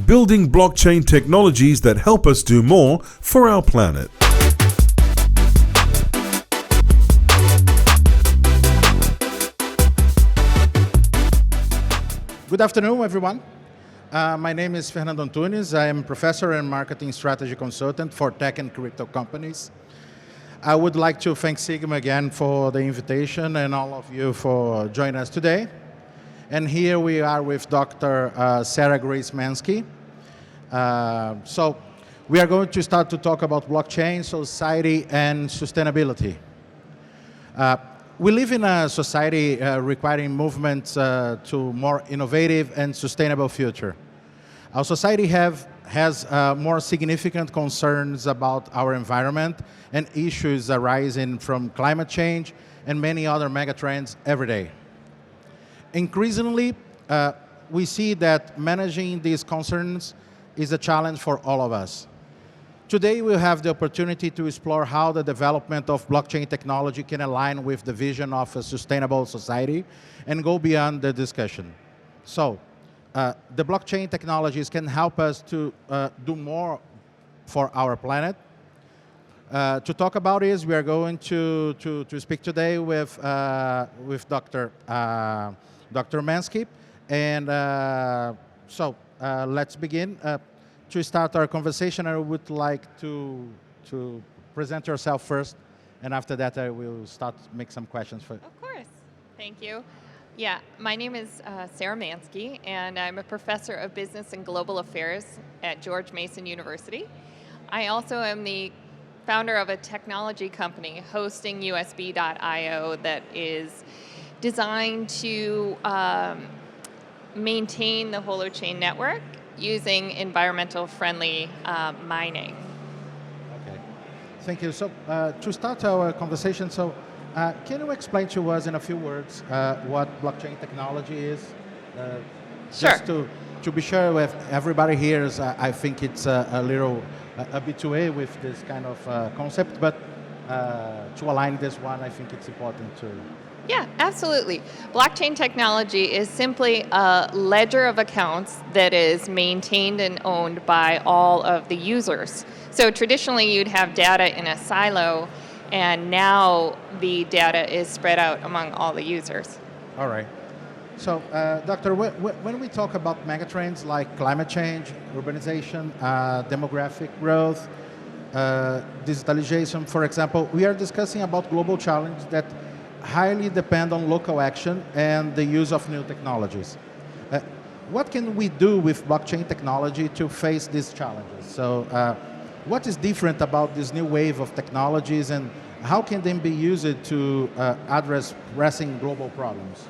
building blockchain technologies that help us do more for our planet. Good afternoon, everyone. My name is Fernando Antunes. I am professor and marketing strategy consultant for tech and crypto companies. I would like to thank Sigma again for the invitation and all of you for joining us today. And here we are with Dr. Sarah Grace Manski. So we are going to start to talk about blockchain, society, and sustainability. We live in a society requiring movements to more innovative and sustainable future. Our society has more significant concerns about our environment and issues arising from climate change and many other megatrends every day. Increasingly, we see that managing these concerns is a challenge for all of us. Today, we'll have the opportunity to explore how the development of blockchain technology can align with the vision of a sustainable society and go beyond the discussion. So, the blockchain technologies can help us to do more for our planet. To talk about this, we are going to speak today with Dr. Manski. And let's begin. To start our conversation, I would like to present yourself first, and after that I will start to make some questions for you. Of course. Thank you. Yeah, my name is Sarah Manski, and I'm a professor of business and global affairs at George Mason University. I also am the founder of a technology company hosting USB.io that is designed to maintain the holochain network using environmental friendly mining. Okay, thank you. So to start our conversation, can you explain to us in a few words what blockchain technology is? Sure. Just to be sure if everybody here I think it's a little habitué with this kind of concept, but to align this one, I think it's important to... Yeah, absolutely. Blockchain technology is simply a ledger of accounts that is maintained and owned by all of the users. So traditionally you'd have data in a silo, and now the data is spread out among all the users. All right. So, Doctor, when we talk about megatrends like climate change, urbanization, demographic growth, digitalization, for example, we are discussing about global challenges that highly depend on local action and the use of new technologies. What can we do with blockchain technology to face these challenges? So what is different about this new wave of technologies, and how can they be used to address pressing global problems?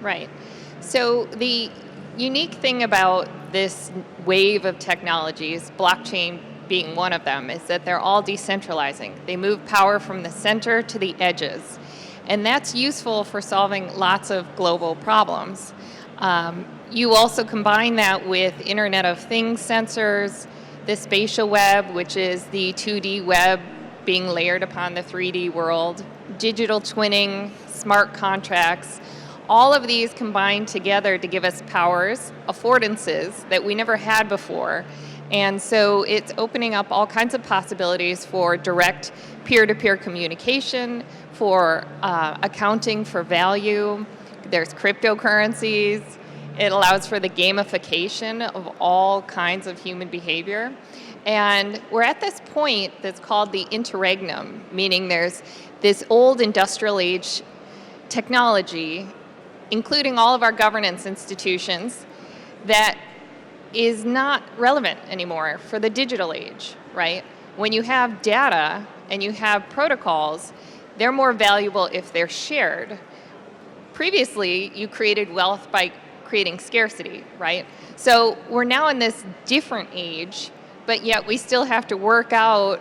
Right. So the unique thing about this wave of technologies, blockchain being one of them, is that they're all decentralizing. They move power from the center to the edges. And that's useful for solving lots of global problems. You also combine that with Internet of Things sensors, the spatial web, which is the 2D web being layered upon the 3D world, digital twinning, smart contracts. All of these combine together to give us powers, affordances that we never had before. And so it's opening up all kinds of possibilities for direct peer-to-peer communication, for accounting for value. There's cryptocurrencies. It allows for the gamification of all kinds of human behavior. And we're at this point that's called the interregnum, meaning there's this old industrial age technology, including all of our governance institutions, that is not relevant anymore for the digital age, right? When you have data and you have protocols, they're more valuable if they're shared. Previously, you created wealth by creating scarcity, right? So we're now in this different age, but yet we still have to work out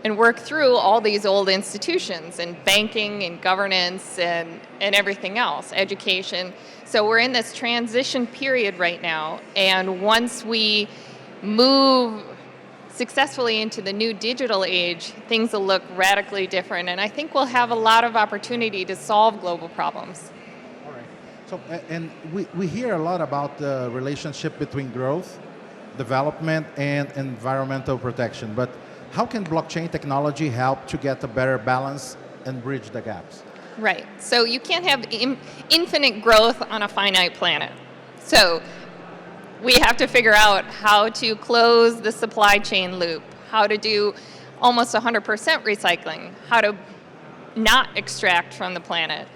and work through all these old institutions and banking and governance and everything else, education. So we're in this transition period right now, and once we move successfully into the new digital age, things will look radically different, and I think we'll have a lot of opportunity to solve global problems. All right. So, and we hear a lot about the relationship between growth development and environmental protection. But how can blockchain technology help to get a better balance and bridge the gaps? Right. So you can't have infinite growth on a finite planet. So we have to figure out how to close the supply chain loop, how to do almost 100% recycling, how to not extract from the planet.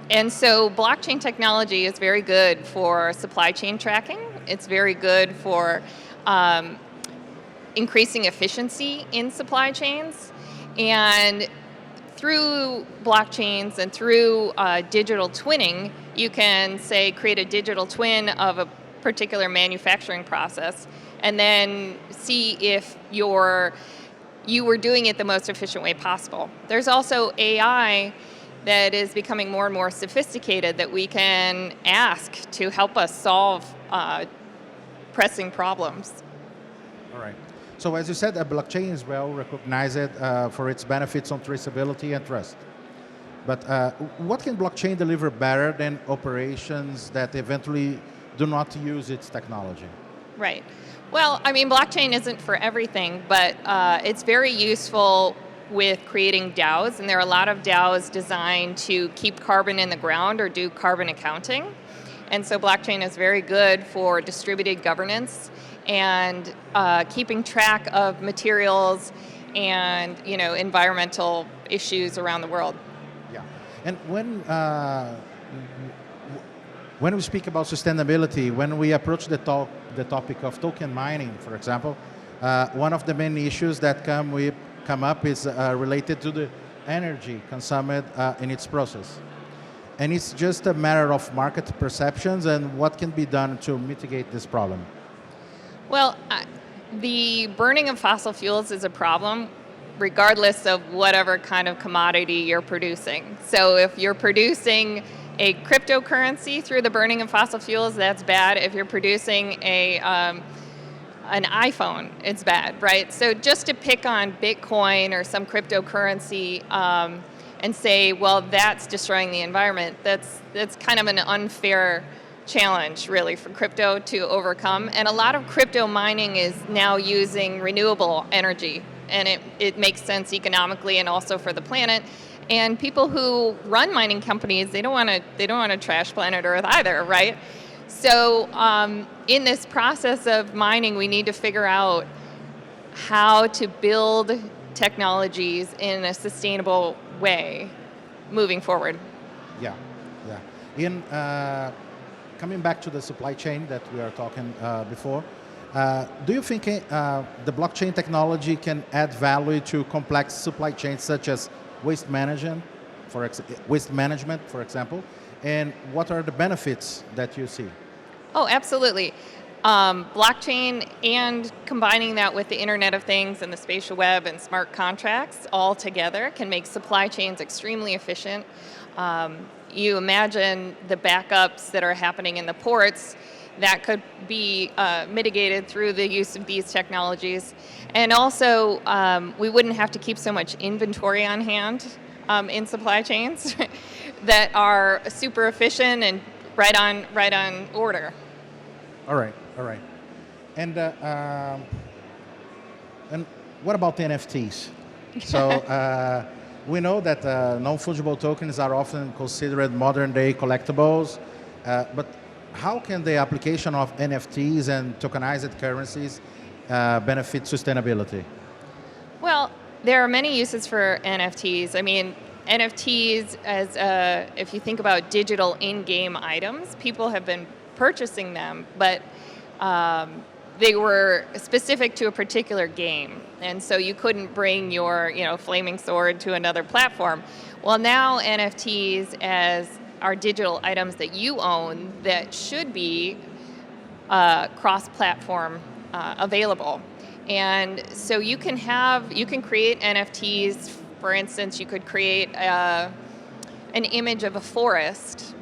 And so blockchain technology is very good for supply chain tracking. It's very good for increasing efficiency in supply chains. And through blockchains and through digital twinning, you can, say, create a digital twin of a particular manufacturing process and then see if you were doing it the most efficient way possible. There's also AI that is becoming more and more sophisticated that we can ask to help us solve pressing problems. All right. So as you said, blockchain is well recognized for its benefits on traceability and trust. But what can blockchain deliver better than operations that eventually do not use its technology? Right. Well, I mean, blockchain isn't for everything, but it's very useful with creating DAOs, and there are a lot of DAOs designed to keep carbon in the ground or do carbon accounting. And so blockchain is very good for distributed governance and keeping track of materials and environmental issues around the world. Yeah, and when we speak about sustainability, when we approach the topic of token mining, for example, one of the main issues that come up is related to the energy consumed in its process. And it's just a matter of market perceptions and what can be done to mitigate this problem. Well, the burning of fossil fuels is a problem regardless of whatever kind of commodity you're producing. So if you're producing a cryptocurrency through the burning of fossil fuels, that's bad. If you're producing an iPhone, it's bad, right? So just to pick on Bitcoin or some cryptocurrency and say, well, that's destroying the environment, that's kind of an unfair challenge, really, for crypto to overcome. And a lot of crypto mining is now using renewable energy, and it makes sense economically and also for the planet. And people who run mining companies, they don't want to trash planet Earth either, right? So in this process of mining, we need to figure out how to build technologies in a sustainable way moving forward. Yeah. In coming back to the supply chain that we were talking before, do you think the blockchain technology can add value to complex supply chains such as waste management, for example? And what are the benefits that you see? Oh, absolutely. Blockchain and combining that with the Internet of Things and the spatial web and smart contracts all together can make supply chains extremely efficient. You imagine the backups that are happening in the ports that could be mitigated through the use of these technologies. And also, we wouldn't have to keep so much inventory on hand in supply chains that are super efficient and right on order. All right. And what about NFTs? So we know that non-fungible tokens are often considered modern-day collectibles, but how can the application of NFTs and tokenized currencies benefit sustainability? Well, there are many uses for NFTs. I mean, NFTs, if you think about digital in-game items, people have been purchasing them, but they were specific to a particular game. And so you couldn't bring your flaming sword to another platform. Well, now NFTs are digital items that you own that should be cross-platform available. And so you can create NFTs. For instance, you could create an image of a forest,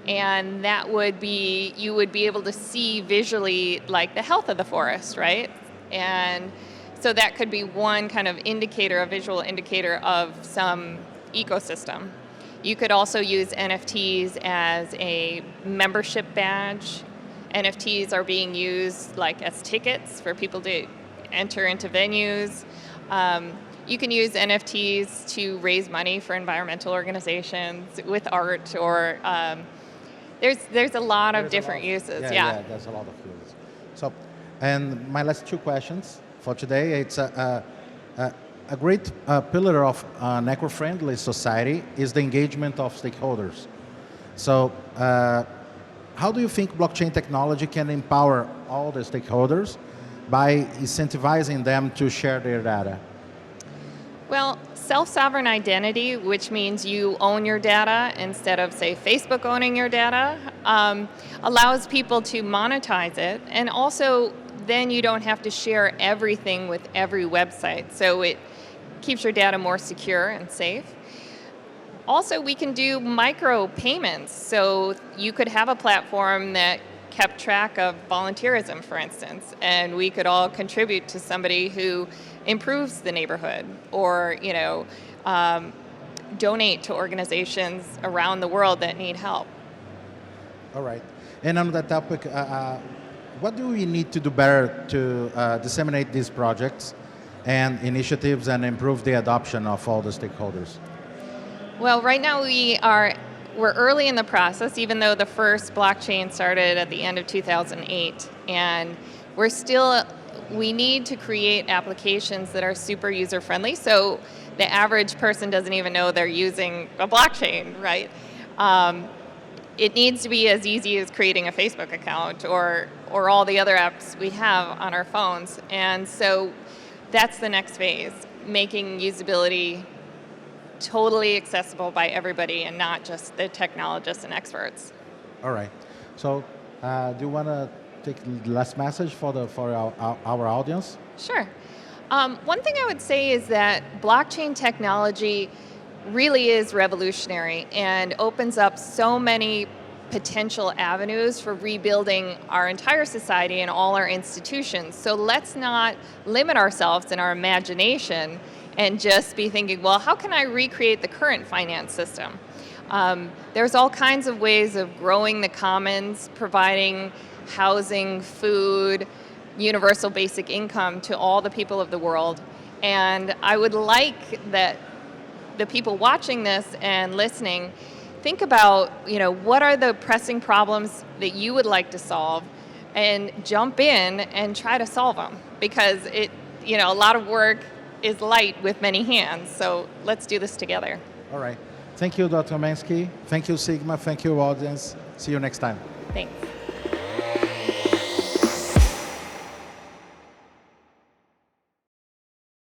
and you would be able to see visually like the health of the forest, right? And so that could be one kind of indicator, a visual indicator of some ecosystem. You could also use NFTs as a membership badge NFTs are being used like as tickets for people to enter into venues. You can use NFTs to raise money for environmental organizations with art, or there's a lot of different uses. Yeah, there's a lot of uses. So, and my last two questions for today, it's a great pillar of an eco-friendly society is the engagement of stakeholders. So, how do you think blockchain technology can empower all the stakeholders by incentivizing them to share their data? Well, self-sovereign identity, which means you own your data instead of, say, Facebook owning your data, allows people to monetize it, and also then you don't have to share everything with every website, so it keeps your data more secure and safe. Also, we can do micro payments, so you could have a platform that kept track of volunteerism, for instance, and we could all contribute to somebody who improves the neighborhood, or donate to organizations around the world that need help. All right. And on that topic, what do we need to do better to disseminate these projects and initiatives and improve the adoption of all the stakeholders? Well, right now we're early in the process, even though the first blockchain started at the end of 2008, and we need to create applications that are super user-friendly, so the average person doesn't even know they're using a blockchain, right? It needs to be as easy as creating a Facebook account or all the other apps we have on our phones, and so that's the next phase, making usability totally accessible by everybody and not just the technologists and experts. All right. So, do you want to take the last message for our audience? Sure. One thing I would say is that blockchain technology really is revolutionary and opens up so many potential avenues for rebuilding our entire society and all our institutions. So let's not limit ourselves in our imagination and just be thinking, well, how can I recreate the current finance system? There's all kinds of ways of growing the commons, providing housing, food, universal basic income to all the people of the world. And I would like that the people watching this and listening think about, what are the pressing problems that you would like to solve, and jump in and try to solve them, because a lot of work is light with many hands, so let's do this together. All right. Thank you, Dr. Manski. Thank you, Sigma. Thank you, audience. See you next time. Thanks.